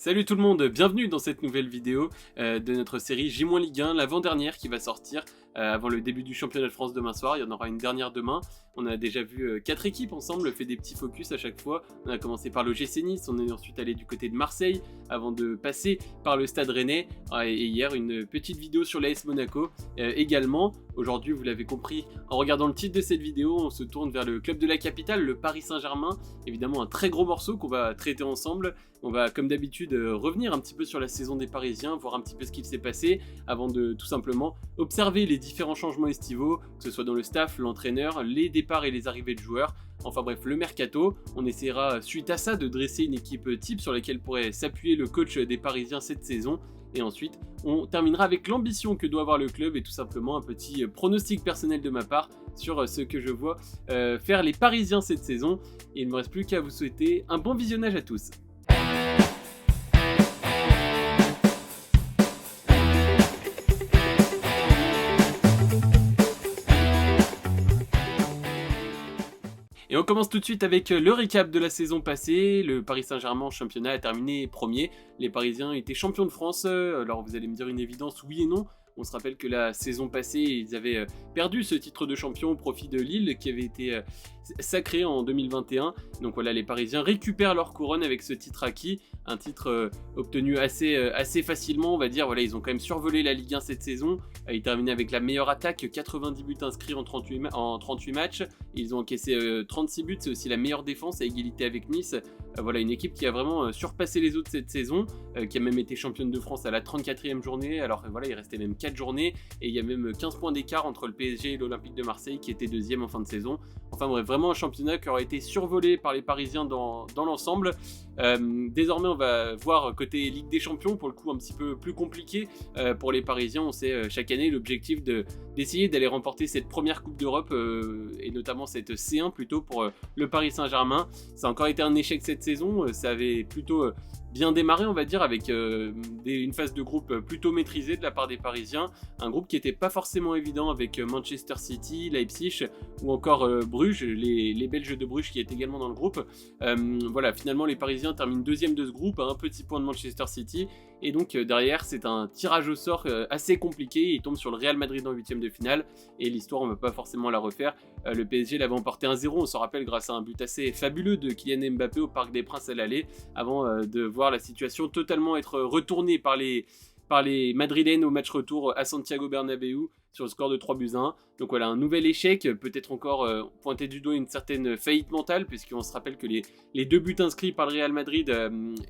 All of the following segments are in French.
Salut tout le monde, bienvenue dans cette nouvelle vidéo de notre série J-Ligue 1, l'avant-dernière qui va sortir avant le début du championnat de France demain soir. Il y en aura une dernière demain. On a déjà vu 4 équipes ensemble, fait des petits focus à chaque fois. On a commencé par l'OGC Nice, on est ensuite allé du côté de Marseille avant de passer par le Stade Rennais. Et hier une petite vidéo sur l'AS Monaco également. Aujourd'hui, vous l'avez compris en regardant le titre de cette vidéo, on se tourne vers le club de la capitale, le Paris Saint-Germain. Évidemment un très gros morceau qu'on va traiter ensemble. On va comme d'habitude revenir un petit peu sur la saison des Parisiens, voir un petit peu ce qu'il s'est passé avant de tout simplement observer les différents changements estivaux, que ce soit dans le staff, l'entraîneur, les départs et les arrivées de joueurs. Enfin bref, le mercato. On essaiera suite à ça de dresser une équipe type sur laquelle pourrait s'appuyer le coach des Parisiens cette saison. Et ensuite, on terminera avec l'ambition que doit avoir le club et tout simplement un petit pronostic personnel de ma part sur ce que je vois faire les Parisiens cette saison. Et il ne me reste plus qu'à vous souhaiter un bon visionnage à tous. Et on commence tout de suite avec le récap de la saison passée. Le Paris Saint-Germain en championnat a terminé premier. Les Parisiens étaient champions de France. Alors vous allez me dire une évidence, oui et non. On se rappelle que la saison passée, ils avaient perdu ce titre de champion au profit de Lille qui avait été sacré en 2021. Donc voilà, les Parisiens récupèrent leur couronne avec ce titre acquis. Un titre obtenu assez facilement, on va dire. Voilà, ils ont quand même survolé la Ligue 1 cette saison. Ils terminaient avec la meilleure attaque, 90 buts inscrits en 38 matchs. Ils ont encaissé 36 buts, c'est aussi la meilleure défense à égalité avec Nice. Voilà, une équipe qui a vraiment surpassé les autres cette saison, qui a même été championne de France à la 34e journée. Alors voilà, il restait même 4 journées et il y a même 15 points d'écart entre le PSG et l'Olympique de Marseille qui était deuxième en fin de saison. Enfin bref, vraiment un championnat qui aurait été survolé par les Parisiens dans l'ensemble. Désormais, on va voir côté Ligue des Champions, pour le coup un petit peu plus compliqué pour les Parisiens. On sait chaque année l'objectif d'essayer d'aller remporter cette première Coupe d'Europe et notamment cette C1 plutôt pour le Paris Saint-Germain. Ça a encore été un échec cette saison, ça avait plutôt bien démarré on va dire avec une phase de groupe plutôt maîtrisée de la part des Parisiens, un groupe qui n'était pas forcément évident avec Manchester City, Leipzig ou encore Bruges, les Belges de Bruges qui étaient également dans le groupe. Voilà, finalement les Parisiens terminent deuxième de ce groupe à un petit point de Manchester City et donc derrière c'est un tirage au sort assez compliqué. Ils tombent sur le Real Madrid en huitième de finale et l'histoire on ne va pas forcément la refaire. Le PSG l'avait emporté 1-0, on s'en rappelle grâce à un but assez fabuleux de Kylian Mbappé au Parc des Princes à l'aller avant de voir la situation totalement être retournée par les Madrilènes au match retour à Santiago Bernabéu sur le score de 3-1. Donc voilà, un nouvel échec, peut-être encore pointé du doigt une certaine faillite mentale, puisqu'on se rappelle que les 2 buts inscrits par le Real Madrid,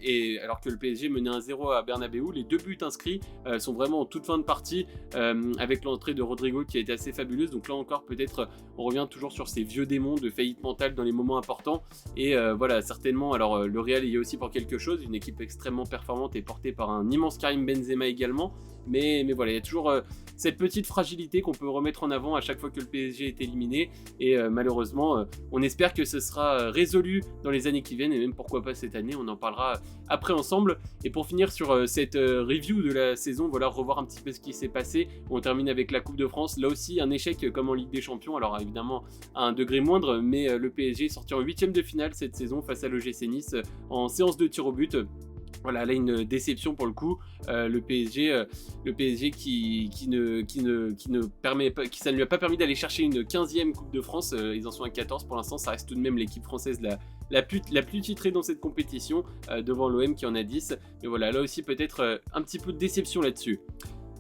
et alors que le PSG menait 1-0 à Bernabéu, les 2 buts inscrits sont vraiment en toute fin de partie, avec l'entrée de Rodrigo qui a été assez fabuleuse. Donc là encore, peut-être on revient toujours sur ces vieux démons de faillite mentale dans les moments importants. Et voilà, certainement, alors le Real y est aussi pour quelque chose, une équipe extrêmement performante et portée par un immense Karim Benzema également. Mais voilà, il y a toujours cette petite fragilité qu'on peut remettre en avant à chaque fois que le PSG est éliminé. Et malheureusement, on espère que ce sera résolu dans les années qui viennent. Et même pourquoi pas cette année, on en parlera après ensemble. Et pour finir sur cette review de la saison, voilà, revoir un petit peu ce qui s'est passé. On termine avec la Coupe de France. Là aussi, un échec comme en Ligue des Champions. Alors évidemment, à un degré moindre. Mais le PSG est sorti en 8e de finale cette saison face à l'OGC Nice en séance de tir au but. Voilà, là une déception pour le coup. Le PSG qui ça ne lui a pas permis d'aller chercher une 15e Coupe de France. Ils en sont à 14 pour l'instant. Ça reste tout de même l'équipe française la plus titrée dans cette compétition devant l'OM qui en a 10. Mais voilà, là aussi peut-être un petit peu de déception là-dessus.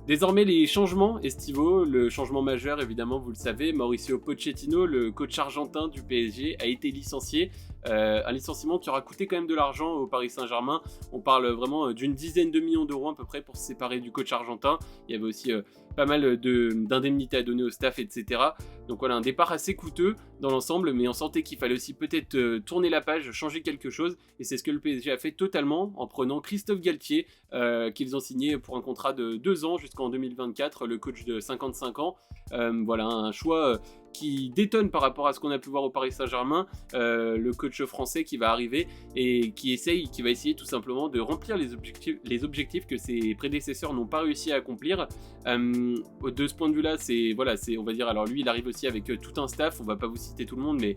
Désormais, les changements estivaux, le changement majeur, évidemment, vous le savez, Mauricio Pochettino, le coach argentin du PSG, a été licencié. Un licenciement qui aura coûté quand même de l'argent au Paris Saint-Germain. On parle vraiment d'une dizaine de millions d'euros à peu près pour se séparer du coach argentin. Il y avait aussi pas mal d'indemnités à donner au staff, etc. Donc voilà, un départ assez coûteux dans l'ensemble, mais on sentait qu'il fallait aussi peut-être tourner la page, changer quelque chose. Et c'est ce que le PSG a fait totalement en prenant Christophe Galtier, qu'ils ont signé pour un contrat de 2 ans jusqu'en 2024, le coach de 55 ans. Voilà, un choix qui détonne par rapport à ce qu'on a pu voir au Paris Saint-Germain, le coach français qui va arriver et qui va essayer tout simplement de remplir les objectifs que ses prédécesseurs n'ont pas réussi à accomplir. De ce point de vue-là, on va dire, alors lui, il arrive aussi avec tout un staff, on va pas vous citer tout le monde, mais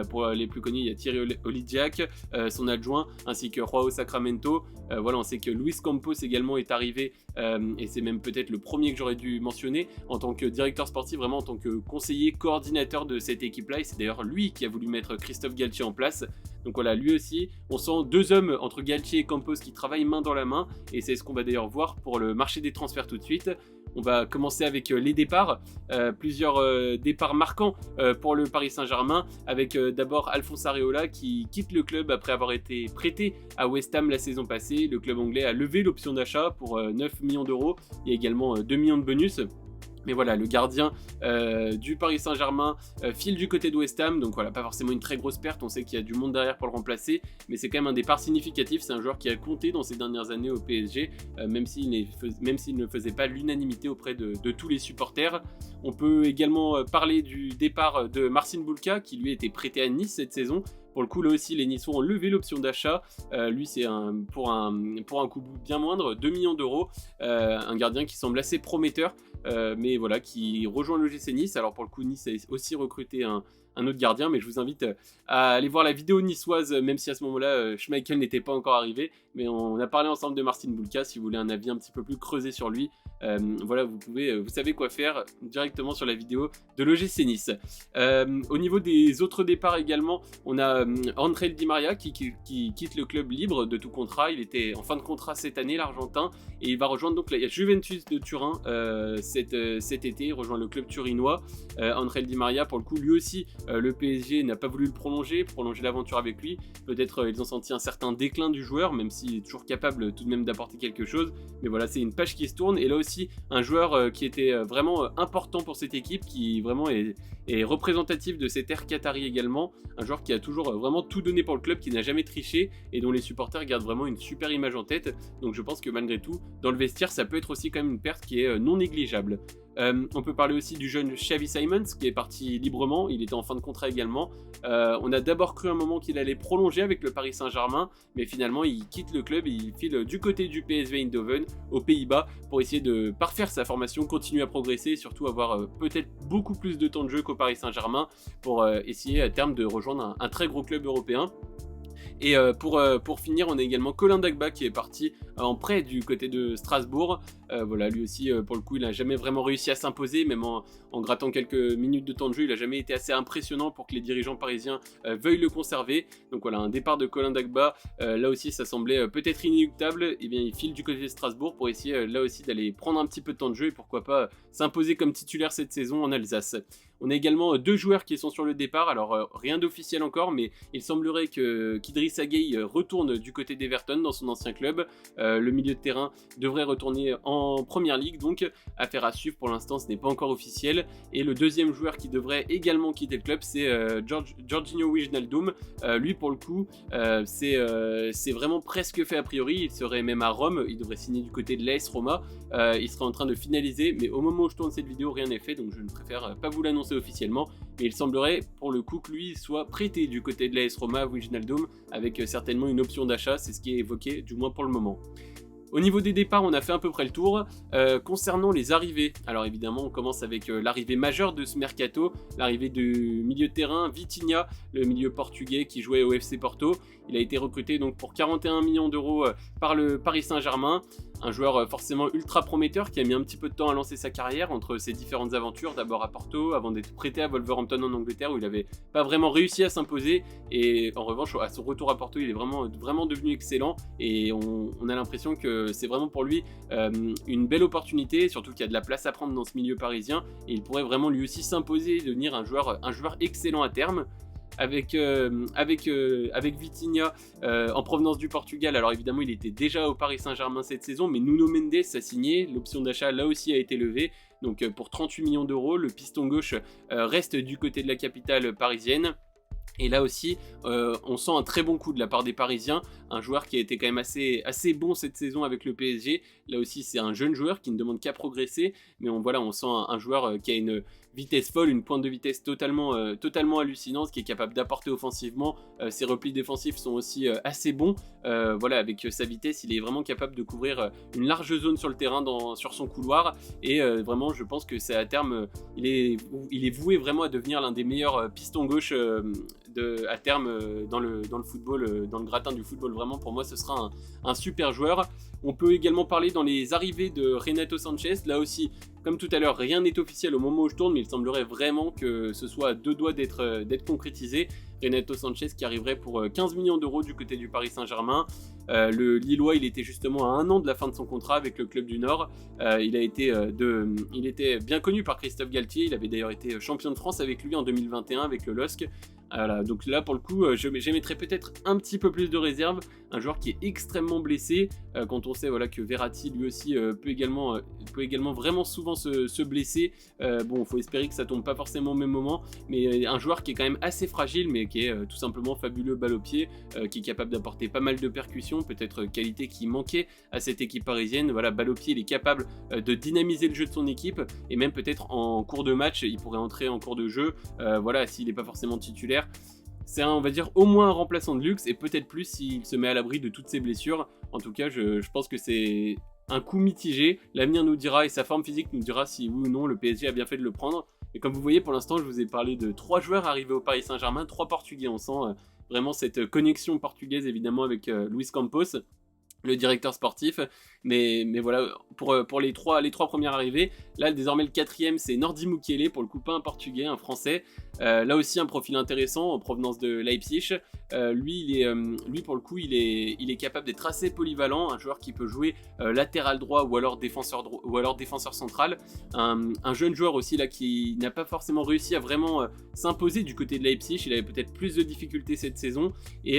pour les plus connus, il y a Thierry Olidziak, son adjoint, ainsi que Joao Sacramento. On sait que Luis Campos également est arrivé, et c'est même peut-être le premier que j'aurais dû mentionner, en tant que directeur sportif, vraiment en tant que conseiller, coordinateur de cette équipe-là, et c'est d'ailleurs lui qui a voulu mettre Christophe Galtier en place. Donc voilà, lui aussi, on sent deux hommes entre Galtier et Campos qui travaillent main dans la main, et c'est ce qu'on va d'ailleurs voir pour le marché des transferts tout de suite. On va commencer avec les départs, plusieurs départs marquants pour le Paris Saint-Germain, avec d'abord Alphonse Areola qui quitte le club après avoir été prêté à West Ham la saison passée. Le club anglais a levé l'option d'achat pour 9 millions d'euros, il y a également 2 millions de bonus. Mais voilà, le gardien du Paris Saint-Germain file du côté de West Ham, donc voilà, pas forcément une très grosse perte, on sait qu'il y a du monde derrière pour le remplacer, mais c'est quand même un départ significatif, c'est un joueur qui a compté dans ces dernières années au PSG, même s'il ne faisait pas l'unanimité auprès de tous les supporters. On peut également parler du départ de Marcin Bulka, qui lui était prêté à Nice cette saison. Pour le coup, là aussi, les Niçois ont levé l'option d'achat. Lui, c'est pour un coût bien moindre, 2 millions d'euros. Un gardien qui semble assez prometteur, mais voilà, qui rejoint l'OGC Nice. Alors pour le coup, Nice a aussi recruté un autre gardien, mais je vous invite à aller voir la vidéo niçoise, même si à ce moment-là, Schmeichel n'était pas encore arrivé. Mais on a parlé ensemble de Marcin Bulka, si vous voulez un avis un petit peu plus creusé sur lui. Voilà, vous savez quoi faire directement sur la vidéo de l'OGC Nice. Au niveau des autres départs également, on a Angel Di Maria qui quitte le club libre de tout contrat. Il était en fin de contrat cette année, l'Argentin, et il va rejoindre donc la Juventus de Turin cet été. Il rejoint le club turinois. Angel Di Maria, pour le coup, lui aussi, le PSG n'a pas voulu le prolonger l'aventure avec lui. Peut-être ils ont senti un certain déclin du joueur, même s'il est toujours capable tout de même d'apporter quelque chose. Mais voilà, c'est une page qui se tourne, et là aussi un joueur qui était vraiment important pour cette équipe, qui vraiment est représentatif de cette ère qatari également, un joueur qui a toujours vraiment tout donné pour le club, qui n'a jamais triché et dont les supporters gardent vraiment une super image en tête. Donc je pense que malgré tout, dans le vestiaire, ça peut être aussi quand même une perte qui est non négligeable. On peut parler aussi du jeune Xavi Simons qui est parti librement, il était en fin de contrat également. On a d'abord cru un moment qu'il allait prolonger avec le Paris Saint-Germain, mais finalement il quitte le club et il file du côté du PSV Eindhoven aux Pays-Bas pour essayer de parfaire sa formation, continuer à progresser et surtout avoir peut-être beaucoup plus de temps de jeu qu'au Paris Saint-Germain pour essayer à terme de rejoindre un très gros club européen. Et pour finir, on a également Colin Dagba qui est parti en prêt du côté de Strasbourg. Voilà, lui aussi, pour le coup, il n'a jamais vraiment réussi à s'imposer, même en grattant quelques minutes de temps de jeu, il n'a jamais été assez impressionnant pour que les dirigeants parisiens veuillent le conserver. Donc voilà, un départ de Colin Dagba, là aussi ça semblait peut-être inéluctable. Et bien il file du côté de Strasbourg pour essayer là aussi d'aller prendre un petit peu de temps de jeu et pourquoi pas s'imposer comme titulaire cette saison en Alsace. On a également deux joueurs qui sont sur le départ, alors rien d'officiel encore, mais il semblerait qu'Idrissa Gueye retourne du côté d'Everton dans son ancien club. Le milieu de terrain devrait retourner en Première Ligue, donc affaire à suivre, pour l'instant ce n'est pas encore officiel. Et le deuxième joueur qui devrait également quitter le club, c'est Georginio Wijnaldum. Lui pour le coup, c'est vraiment presque fait a priori, il serait même à Rome, il devrait signer du côté de l'AS Roma. Il serait en train de finaliser, mais au moment où je tourne cette vidéo, rien n'est fait, donc je ne préfère pas vous l'annoncer officiellement, mais il semblerait pour le coup que lui soit prêté du côté de l'AS Roma, Wijnaldum, avec certainement une option d'achat, c'est ce qui est évoqué, du moins pour le moment. Au niveau des départs, on a fait à peu près le tour. Concernant les arrivées, alors évidemment on commence avec l'arrivée majeure de ce mercato, l'arrivée du milieu de terrain Vitinha, le milieu portugais qui jouait au FC Porto. Il a été recruté donc pour 41 millions d'euros par le Paris Saint-Germain. Un joueur forcément ultra prometteur qui a mis un petit peu de temps à lancer sa carrière entre ses différentes aventures, d'abord à Porto avant d'être prêté à Wolverhampton en Angleterre où il n'avait pas vraiment réussi à s'imposer, et en revanche à son retour à Porto il est vraiment devenu excellent, et on a l'impression que c'est vraiment pour lui une belle opportunité, surtout qu'il y a de la place à prendre dans ce milieu parisien et il pourrait vraiment lui aussi s'imposer et devenir un joueur excellent à terme. Avec Vitinha en provenance du Portugal, alors évidemment il était déjà au Paris Saint-Germain cette saison, mais Nuno Mendes a signé, l'option d'achat là aussi a été levée, donc pour 38 millions d'euros, le piston gauche reste du côté de la capitale parisienne. Et là aussi, on sent un très bon coup de la part des Parisiens, un joueur qui a été quand même assez bon cette saison avec le PSG. Là aussi, c'est un jeune joueur qui ne demande qu'à progresser, mais on sent un joueur qui a une vitesse folle, une pointe de vitesse totalement hallucinante, qui est capable d'apporter offensivement. Ses replis défensifs sont aussi assez bons. Voilà, avec sa vitesse, il est vraiment capable de couvrir une large zone sur le terrain sur son couloir. Et vraiment, je pense que c'est à terme, il est voué vraiment à devenir l'un des meilleurs pistons gauche à terme dans le football, dans le gratin du football. Vraiment, pour moi, ce sera un super joueur. On peut également parler dans les arrivées de Renato Sanchez. Là aussi, comme tout à l'heure, rien n'est officiel au moment où je tourne, mais il semblerait vraiment que ce soit à deux doigts d'être concrétisé. Renato Sanchez qui arriverait pour 15 millions d'euros du côté du Paris Saint-Germain. Le Lillois, il était justement à 1 an de la fin de son contrat avec le club du Nord. Il était bien connu par Christophe Galtier. Il avait d'ailleurs été champion de France avec lui en 2021 avec le LOSC. Voilà, donc là pour le coup j'émettrais peut-être un petit peu plus de réserve, un joueur qui est extrêmement blessé, quand on sait voilà, que Verratti lui aussi peut également vraiment souvent se blesser. Bon, faut espérer que ça tombe pas forcément au même moment, mais un joueur qui est quand même assez fragile, mais qui est tout simplement fabuleux balle au pied, qui est capable d'apporter pas mal de percussions, peut-être qualité qui manquait à cette équipe parisienne. Voilà, balle au pied, il est capable de dynamiser le jeu de son équipe, et même peut-être en cours de match il pourrait entrer en cours de jeu, voilà, s'il n'est pas forcément titulaire. C'est on va dire au moins un remplaçant de luxe, et peut-être plus s'il se met à l'abri de toutes ses blessures. En tout cas, je pense que c'est un coup mitigé. L'avenir nous dira, et sa forme physique nous dira si oui ou non le PSG a bien fait de le prendre. Et comme vous voyez, pour l'instant, je vous ai parlé de 3 joueurs arrivés au Paris Saint-Germain, 3 Portugais. On sent vraiment cette connexion portugaise, évidemment, avec Luis Campos, le directeur sportif. Mais voilà, pour les trois premières arrivées, là désormais le 4e c'est Nordi Mukiele, pour le coup pas un portugais, un français. Là aussi un profil intéressant en provenance de Leipzig. Lui pour le coup il est capable d'être assez polyvalent, un joueur qui peut jouer latéral droit ou alors défenseur central. Un jeune joueur aussi là qui n'a pas forcément réussi à vraiment s'imposer du côté de Leipzig. Il avait peut-être plus de difficultés cette saison, et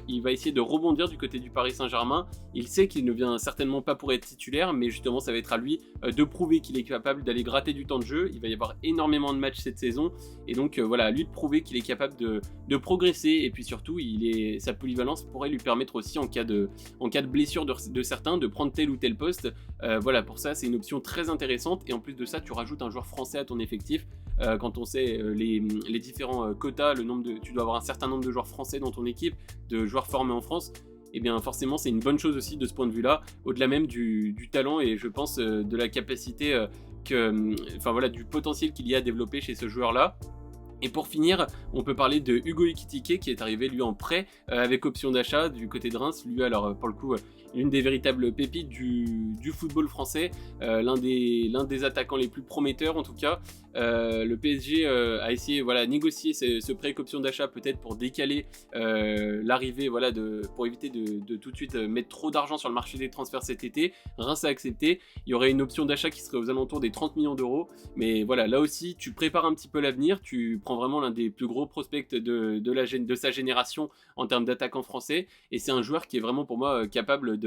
il va essayer de rebondir du côté du Paris Saint-Germain. Il sait qu'il ne vient certainement pas pour être titulaire, mais justement ça va être à lui de prouver qu'il est capable d'aller gratter du temps de jeu. Il va y avoir énormément de matchs cette saison, et donc voilà, à lui de prouver qu'il est capable de progresser. Et puis surtout sa polyvalence pourrait lui permettre aussi en cas de blessure de certains de prendre tel ou tel poste. Voilà, pour ça c'est une option très intéressante, et en plus de ça tu rajoutes un joueur français à ton effectif. Quand on sait les différents quotas, tu dois avoir un certain nombre de joueurs français dans ton équipe, de joueurs formés en France. Et bien forcément c'est une bonne chose aussi de ce point de vue là, au-delà même du talent, et je pense de la capacité du potentiel qu'il y a à développer chez ce joueur là. Et pour finir, on peut parler de Hugo Ekitike qui est arrivé lui en prêt avec option d'achat du côté de Reims. Lui alors pour le coup l'une des véritables pépites du football français, l'un des attaquants les plus prometteurs en tout cas. Le PSG a essayé négocier ce prêt avec option d'achat, peut-être pour décaler l'arrivée, pour éviter de tout de suite mettre trop d'argent sur le marché des transferts cet été. Reims a accepté. Il y aurait une option d'achat qui serait aux alentours des 30 millions d'euros. Mais voilà, là aussi tu prépares un petit peu l'avenir, tu prends vraiment l'un des plus gros prospects de sa génération en termes d'attaquants français, et c'est un joueur qui est vraiment pour moi capable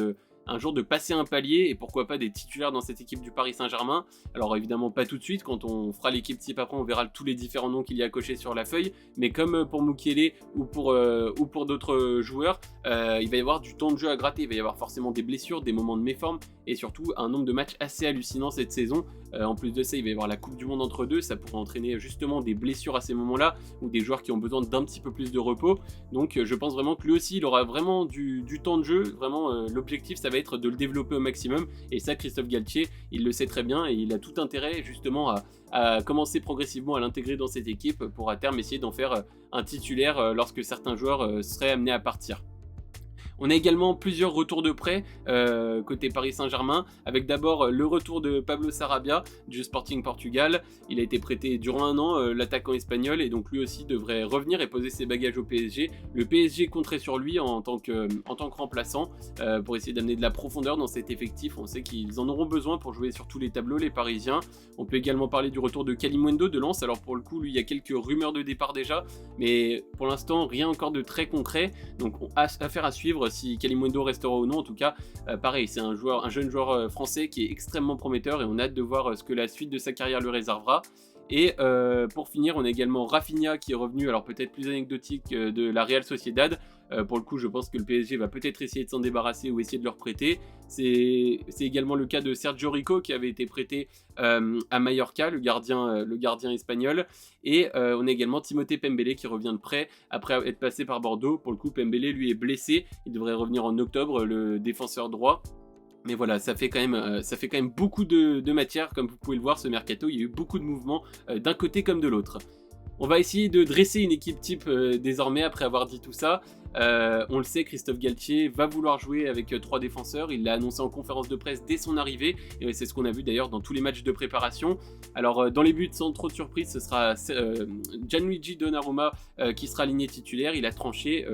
un jour de passer un palier, et pourquoi pas des titulaires dans cette équipe du Paris Saint-Germain. Alors évidemment pas tout de suite, quand on fera l'équipe type après on verra tous les différents noms qu'il y a cochés sur la feuille, mais comme pour Mukiele ou pour d'autres joueurs, il va y avoir du temps de jeu à gratter, il va y avoir forcément des blessures, des moments de méforme, et surtout un nombre de matchs assez hallucinant cette saison. En plus de ça, il va y avoir la Coupe du Monde entre deux, ça pourrait entraîner justement des blessures à ces moments-là, ou des joueurs qui ont besoin d'un petit peu plus de repos. Donc je pense vraiment que lui aussi il aura vraiment du temps de jeu. Vraiment l'objectif ça va être de le développer au maximum, et ça Christophe Galtier il le sait très bien, et il a tout intérêt justement à commencer progressivement à l'intégrer dans cette équipe pour à terme essayer d'en faire un titulaire lorsque certains joueurs seraient amenés à partir. On a également plusieurs retours de prêt côté Paris Saint-Germain, avec d'abord le retour de Pablo Sarabia du Sporting Portugal. Il a été prêté durant 1 an, l'attaquant espagnol, et donc lui aussi devrait revenir et poser ses bagages au PSG. Le PSG compterait sur lui en tant que remplaçant pour essayer d'amener de la profondeur dans cet effectif. On sait qu'ils en auront besoin pour jouer sur tous les tableaux, les Parisiens. On peut également parler du retour de Kalimundo de Lens. Alors pour le coup, lui, il y a quelques rumeurs de départ déjà, mais pour l'instant, rien encore de très concret. Donc affaire à suivre si Kalimundo restera ou non. En tout cas, pareil, c'est un jeune joueur français qui est extrêmement prometteur, et on a hâte de voir ce que la suite de sa carrière lui réservera. Et pour finir, on a également Rafinha qui est revenu, alors peut-être plus anecdotique, de la Real Sociedad. Pour le coup, je pense que le PSG va peut-être essayer de s'en débarrasser ou essayer de le reprêter. C'est également le cas de Sergio Rico qui avait été prêté à Mallorca, le gardien espagnol. Et on a également Timothée Pembele qui revient de prêt après être passé par Bordeaux. Pour le coup, Pembele lui est blessé. Il devrait revenir en octobre, le défenseur droit. Mais voilà, ça fait quand même beaucoup de matière. Comme vous pouvez le voir, ce mercato, il y a eu beaucoup de mouvements d'un côté comme de l'autre. On va essayer de dresser une équipe type désormais après avoir dit tout ça. On le sait, Christophe Galtier va vouloir jouer avec 3 défenseurs. Il l'a annoncé en conférence de presse dès son arrivée. Et c'est ce qu'on a vu d'ailleurs dans tous les matchs de préparation. Alors dans les buts, sans trop de surprise, ce sera Gianluigi Donnarumma qui sera aligné titulaire. Il a tranché,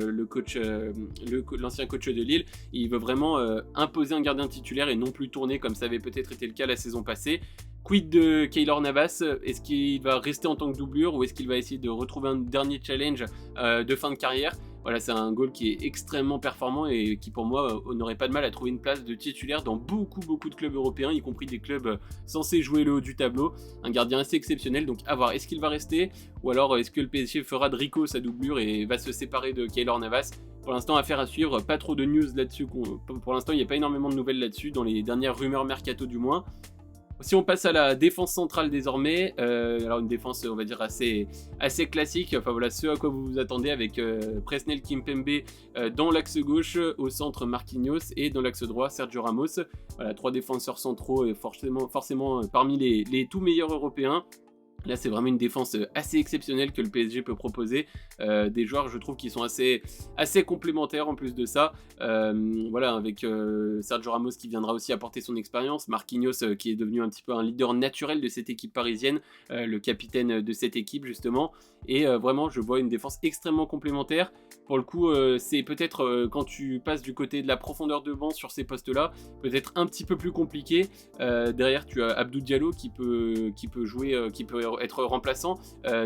l'ancien coach de Lille. Il veut vraiment imposer un gardien titulaire et non plus tourner comme ça avait peut-être été le cas la saison passée. Quid de Keylor Navas? Est-ce qu'il va rester en tant que doublure ou est-ce qu'il va essayer de retrouver un dernier challenge de fin de carrière? Voilà, c'est un goal qui est extrêmement performant et qui pour moi n'aurait pas de mal à trouver une place de titulaire dans beaucoup de clubs européens, y compris des clubs censés jouer le haut du tableau. Un gardien assez exceptionnel, donc à voir, est-ce qu'il va rester ou alors est-ce que le PSG fera de Rico sa doublure et va se séparer de Keylor Navas? Pour l'instant, affaire à suivre, pas trop de news là-dessus. Pour l'instant, il n'y a pas énormément de nouvelles là-dessus, dans les dernières rumeurs mercato du moins. Si on passe à la défense centrale désormais, alors une défense on va dire assez classique, enfin voilà ce à quoi vous vous attendez avec Presnel Kimpembe dans l'axe gauche, au centre Marquinhos et dans l'axe droit Sergio Ramos. Voilà, 3 défenseurs centraux et forcément parmi les tout meilleurs européens. Là, c'est vraiment une défense assez exceptionnelle que le PSG peut proposer. Des joueurs, je trouve, qui sont assez complémentaires en plus de ça. Voilà, avec Sergio Ramos qui viendra aussi apporter son expérience. Marquinhos qui est devenu un petit peu un leader naturel de cette équipe parisienne. Le capitaine de cette équipe, justement. Et vraiment, je vois une défense extrêmement complémentaire. Pour le coup, c'est peut-être quand tu passes du côté de la profondeur de banc sur ces postes-là, peut-être un petit peu plus compliqué. Derrière, tu as Abdou Diallo qui peut jouer, qui peut être remplaçant,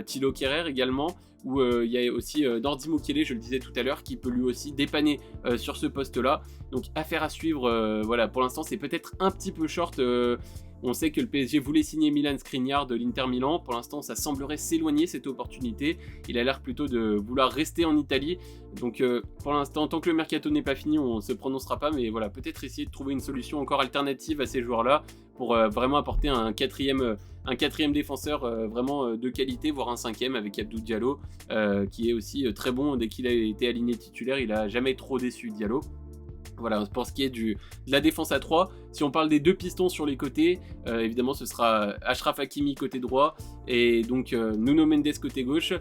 Thilo Kehrer également, où il y a aussi Nordi Mukiele, je le disais tout à l'heure, qui peut lui aussi dépanner sur ce poste-là. Donc affaire à suivre, voilà, pour l'instant c'est peut-être un petit peu short. On sait que le PSG voulait signer Milan Skriniar de l'Inter Milan. Pour l'instant, ça semblerait s'éloigner cette opportunité. Il a l'air plutôt de vouloir rester en Italie. Donc pour l'instant, tant que le mercato n'est pas fini, on ne se prononcera pas. Mais voilà, peut-être essayer de trouver une solution encore alternative à ces joueurs-là pour vraiment apporter un quatrième défenseur vraiment de qualité, voire un 5e avec Abdou Diallo, qui est aussi très bon dès qu'il a été aligné titulaire. Il n'a jamais trop déçu, Diallo. Voilà, pour ce qui est de la défense à 3, si on parle des 2 pistons sur les côtés, évidemment ce sera Achraf Hakimi côté droit et donc Nuno Mendes côté gauche,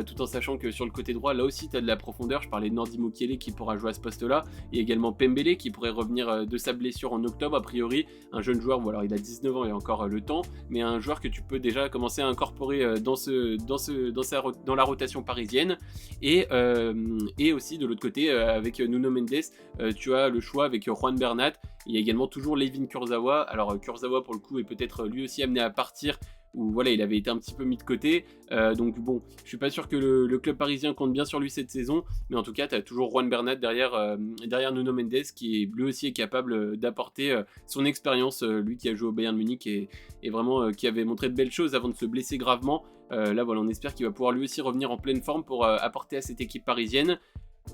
tout en sachant que sur le côté droit, là aussi tu as de la profondeur. Je parlais de Nordi Mukiele qui pourra jouer à ce poste-là, et également Pembele qui pourrait revenir de sa blessure en octobre a priori, un jeune joueur, voilà, il a 19 ans et encore le temps, mais un joueur que tu peux déjà commencer à incorporer dans la rotation parisienne, et aussi de l'autre côté avec Nuno Mendes, tu as le choix avec Juan Bernat. Il y a également toujours Layvin Kurzawa. Alors Kurzawa pour le coup est peut-être lui aussi amené à partir, où voilà, il avait été un petit peu mis de côté. Donc bon, je suis pas sûr que le club parisien compte bien sur lui cette saison, mais en tout cas tu as toujours Juan Bernat derrière Nuno Mendes, qui lui aussi est capable d'apporter son expérience, lui qui a joué au Bayern Munich et vraiment qui avait montré de belles choses avant de se blesser gravement. Là voilà, on espère qu'il va pouvoir lui aussi revenir en pleine forme pour apporter à cette équipe parisienne.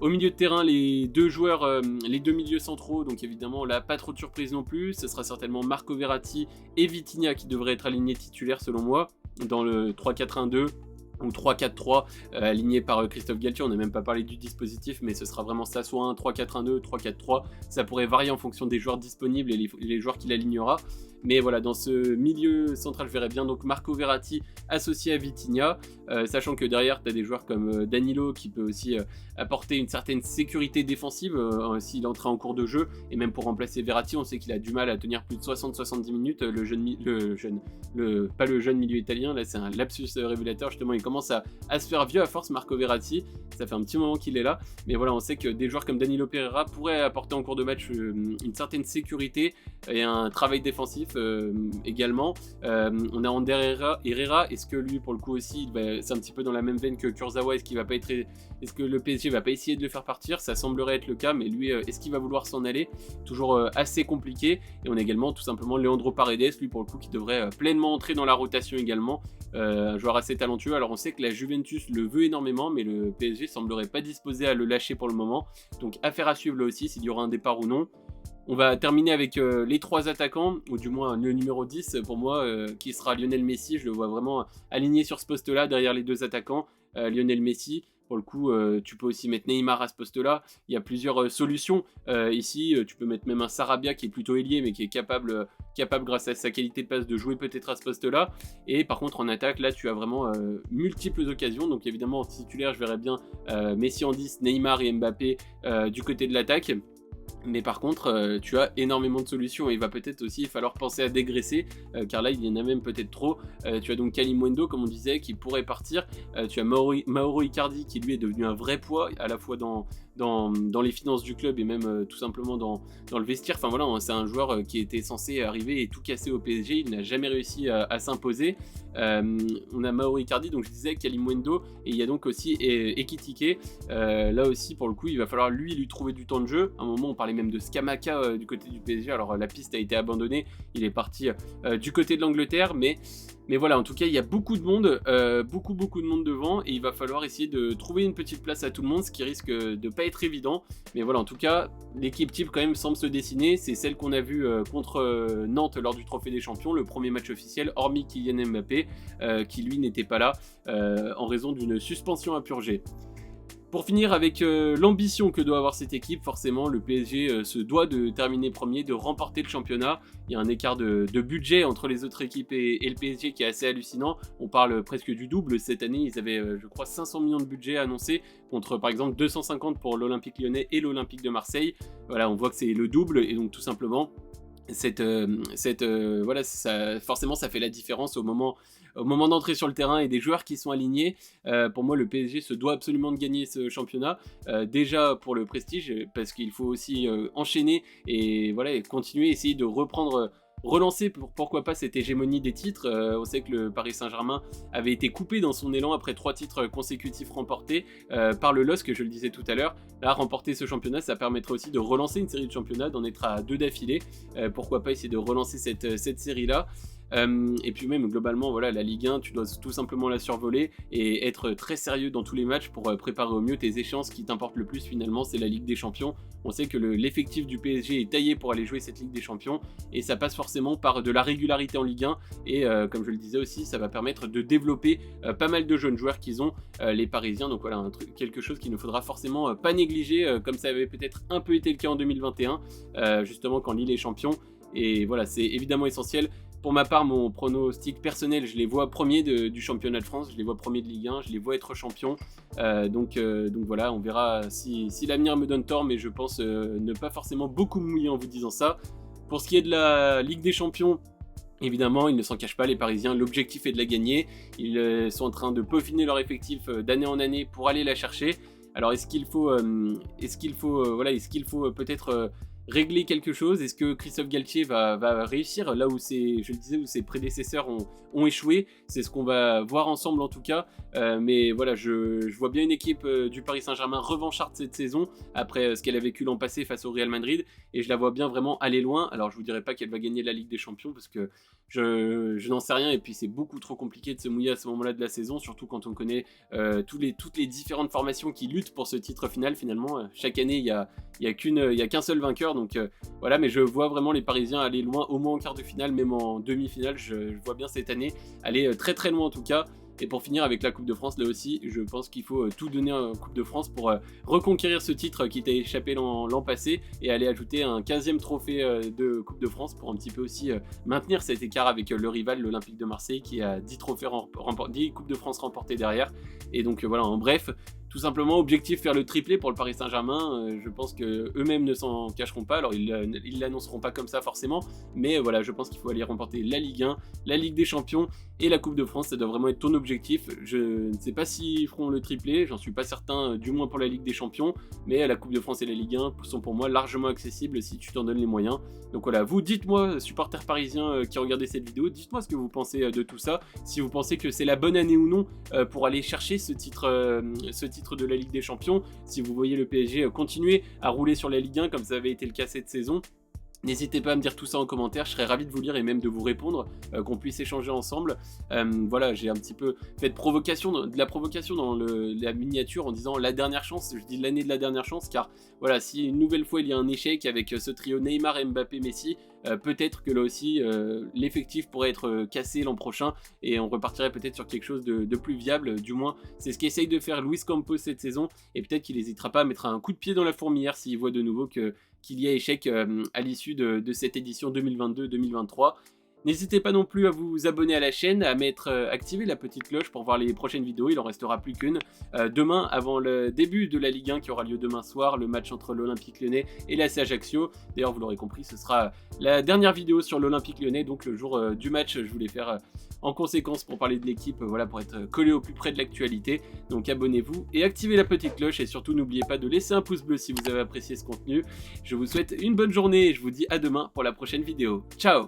Au milieu de terrain, les 2 joueurs, les 2 milieux centraux, donc évidemment là pas trop de surprise non plus, ce sera certainement Marco Verratti et Vitinha qui devraient être alignés titulaires selon moi, dans le 3-4-1-2 ou 3-4-3 aligné par Christophe Galtier. On n'a même pas parlé du dispositif, mais ce sera vraiment ça, soit un 3-4-1-2, 3-4-3, ça pourrait varier en fonction des joueurs disponibles et les joueurs qu'il alignera. Mais voilà, dans ce milieu central, je verrais bien donc Marco Verratti associé à Vitinha, sachant que derrière, tu as des joueurs comme Danilo qui peut aussi apporter une certaine sécurité défensive s'il entrait en cours de jeu. Et même pour remplacer Verratti, on sait qu'il a du mal à tenir plus de 60-70 minutes. Pas le jeune milieu italien, là c'est un lapsus révélateur, justement, il commence à se faire vieux à force, Marco Verratti. Ça fait un petit moment qu'il est là. Mais voilà, on sait que des joueurs comme Danilo Pereira pourraient apporter en cours de match une certaine sécurité. et un travail défensif également. On a Ander Herrera, est-ce que lui pour le coup aussi, c'est un petit peu dans la même veine que Kurzawa, est-ce que le PSG va pas essayer de le faire partir? Ça semblerait être le cas, mais lui, est-ce qu'il va vouloir s'en aller? Toujours assez compliqué. Et on a également tout simplement Leandro Paredes, lui pour le coup qui devrait pleinement entrer dans la rotation également, un joueur assez talentueux. Alors on sait que la Juventus le veut énormément, mais le PSG semblerait pas disposé à le lâcher pour le moment, donc affaire à suivre là aussi s'il y aura un départ ou non. On va terminer avec les 3 attaquants, ou du moins le numéro 10 pour moi, qui sera Lionel Messi. Je le vois vraiment aligné sur ce poste-là, derrière les 2 attaquants. Lionel Messi, pour le coup, tu peux aussi mettre Neymar à ce poste-là. Il y a plusieurs solutions. Ici, tu peux mettre même un Sarabia qui est plutôt ailier, mais qui est capable grâce à sa qualité de passe, de jouer peut-être à ce poste-là. Et par contre, en attaque, là, tu as vraiment multiples occasions. Donc évidemment, en titulaire, je verrais bien Messi en 10, Neymar et Mbappé du côté de l'attaque. Mais par contre, tu as énormément de solutions et il va peut-être aussi falloir penser à dégraisser, car là il y en a même peut-être trop. Tu as donc Kalimundo, comme on disait, qui pourrait partir. Tu as Mauro Icardi qui lui est devenu un vrai poids, à la fois dans les finances du club et même tout simplement dans le vestiaire. Enfin voilà, c'est un joueur qui était censé arriver et tout casser au PSG. Il n'a jamais réussi à s'imposer. On a Mauro Icardi, donc je disais Kalimundo, et il y a donc aussi Ekitike. Là aussi, pour le coup, il va falloir lui trouver du temps de jeu. À un moment, on parlait même de Scamacca du côté du PSG. Alors la piste a été abandonnée. Il est parti du côté de l'Angleterre, mais voilà, en tout cas, il y a beaucoup de monde, beaucoup de monde devant, et il va falloir essayer de trouver une petite place à tout le monde, ce qui risque de pas être évident. Mais voilà, en tout cas, l'équipe type quand même semble se dessiner. C'est celle qu'on a vue contre Nantes lors du Trophée des Champions, le premier match officiel, hormis Kylian Mbappé, qui lui n'était pas là en raison d'une suspension à purger. Pour finir avec l'ambition que doit avoir cette équipe, forcément le PSG se doit de terminer premier, de remporter le championnat. Il y a un écart de budget entre les autres équipes et le PSG qui est assez hallucinant. On parle presque du double. Cette année, ils avaient, je crois, 500 millions de budget annoncé contre par exemple 250 pour l'Olympique Lyonnais et l'Olympique de Marseille. Voilà, on voit que c'est le double et donc tout simplement voilà, forcément ça fait la différence au moment d'entrer sur le terrain et des joueurs qui sont alignés. Pour moi, le PSG se doit absolument de gagner ce championnat, déjà pour le prestige, parce qu'il faut aussi enchaîner et voilà, et continuer, essayer de relancer pourquoi pas cette hégémonie des titres. On sait que le Paris Saint-Germain avait été coupé dans son élan après 3 titres consécutifs remportés par le LOSC, je le disais tout à l'heure. Là, remporter ce championnat, ça permettrait aussi de relancer une série de championnats, d'en être à 2 d'affilée. Pourquoi pas essayer de relancer cette série-là. Et puis même globalement, voilà, la Ligue 1, tu dois tout simplement la survoler et être très sérieux dans tous les matchs pour préparer au mieux tes échéances. Qui t'importent le plus finalement, c'est la Ligue des Champions. On sait que l'effectif du PSG est taillé pour aller jouer cette Ligue des Champions, et ça passe forcément par de la régularité en Ligue 1, et comme je le disais aussi, ça va permettre de développer pas mal de jeunes joueurs qu'ils ont, les Parisiens. Donc voilà, quelque chose qu'il ne faudra forcément pas négliger, comme ça avait peut-être un peu été le cas en 2021, justement quand Lille est champion. Et voilà, c'est évidemment essentiel. Pour ma part, mon pronostic personnel, je les vois premiers du championnat de France, je les vois premiers de Ligue 1, je les vois être champions. Donc voilà, on verra si l'avenir me donne tort, mais je pense ne pas forcément beaucoup me mouiller en vous disant ça. Pour ce qui est de la Ligue des Champions, évidemment, ils ne s'en cachent pas, les Parisiens, l'objectif est de la gagner. Ils sont en train de peaufiner leur effectif d'année en année pour aller la chercher. Alors est-ce qu'il faut peut-être régler quelque chose? Est-ce que Christophe Galtier va réussir là où je le disais, où ses prédécesseurs ont échoué? C'est ce qu'on va voir ensemble en tout cas. Mais voilà, je vois bien une équipe du Paris Saint-Germain revancharde cette saison après ce qu'elle a vécu l'an passé face au Real Madrid, et je la vois bien vraiment aller loin. Alors je vous dirais pas qu'elle va gagner la Ligue des Champions parce que je n'en sais rien, et puis c'est beaucoup trop compliqué de se mouiller à ce moment-là de la saison, surtout quand on connaît toutes les différentes formations qui luttent pour ce titre final. Finalement, chaque année il y a qu'un seul vainqueur. Donc voilà, mais je vois vraiment les Parisiens aller loin, au moins en quart de finale, même en demi-finale. Je vois bien cette année aller très très loin en tout cas. Et pour finir avec la Coupe de France, là aussi, je pense qu'il faut tout donner en Coupe de France pour reconquérir ce titre qui t'a échappé l'an passé, et aller ajouter un 15e trophée de Coupe de France pour un petit peu aussi maintenir cet écart avec le rival, l'Olympique de Marseille, qui a 10 Coupes de France remportées derrière. Et donc voilà, en bref, tout simplement, objectif faire le triplé pour le Paris Saint-Germain. Je pense qu'eux-mêmes ne s'en cacheront pas. Alors ils l'annonceront pas comme ça forcément, mais voilà, je pense qu'il faut aller remporter la Ligue 1, la Ligue des Champions et la Coupe de France. Ça doit vraiment être ton objectif. Je ne sais pas s'ils feront le triplé, j'en suis pas certain, du moins pour la Ligue des Champions, mais la Coupe de France et la Ligue 1 sont pour moi largement accessibles si tu t'en donnes les moyens. Donc voilà, vous dites-moi, supporters parisiens qui regardez cette vidéo, dites-moi ce que vous pensez de tout ça, si vous pensez que c'est la bonne année ou non pour aller chercher ce titre de la Ligue des Champions, si vous voyez le PSG continuer à rouler sur la Ligue 1 comme ça avait été le cas cette saison. N'hésitez pas à me dire tout ça en commentaire, je serais ravi de vous lire et même de vous répondre, qu'on puisse échanger ensemble. Voilà, j'ai un petit peu fait de la provocation dans la miniature en disant la dernière chance, je dis l'année de la dernière chance, car voilà, si une nouvelle fois il y a un échec avec ce trio Neymar, Mbappé, Messi, peut-être que là aussi l'effectif pourrait être cassé l'an prochain et on repartirait peut-être sur quelque chose de plus viable. Du moins, c'est ce qu'essaye de faire Luis Campos cette saison et peut-être qu'il n'hésitera pas à mettre un coup de pied dans la fourmilière s'il voit de nouveau qu'il y a échec à l'issue de cette édition 2022-2023. N'hésitez pas non plus à vous abonner à la chaîne, à activer la petite cloche pour voir les prochaines vidéos, il en restera plus qu'une. Demain, avant le début de la Ligue 1 qui aura lieu demain soir, le match entre l'Olympique Lyonnais et l'AS Ajaccio. D'ailleurs, vous l'aurez compris, ce sera la dernière vidéo sur l'Olympique Lyonnais, donc le jour du match, je voulais faire en conséquence pour parler de l'équipe, voilà, pour être collé au plus près de l'actualité. Donc abonnez-vous et activez la petite cloche et surtout n'oubliez pas de laisser un pouce bleu si vous avez apprécié ce contenu. Je vous souhaite une bonne journée et je vous dis à demain pour la prochaine vidéo. Ciao!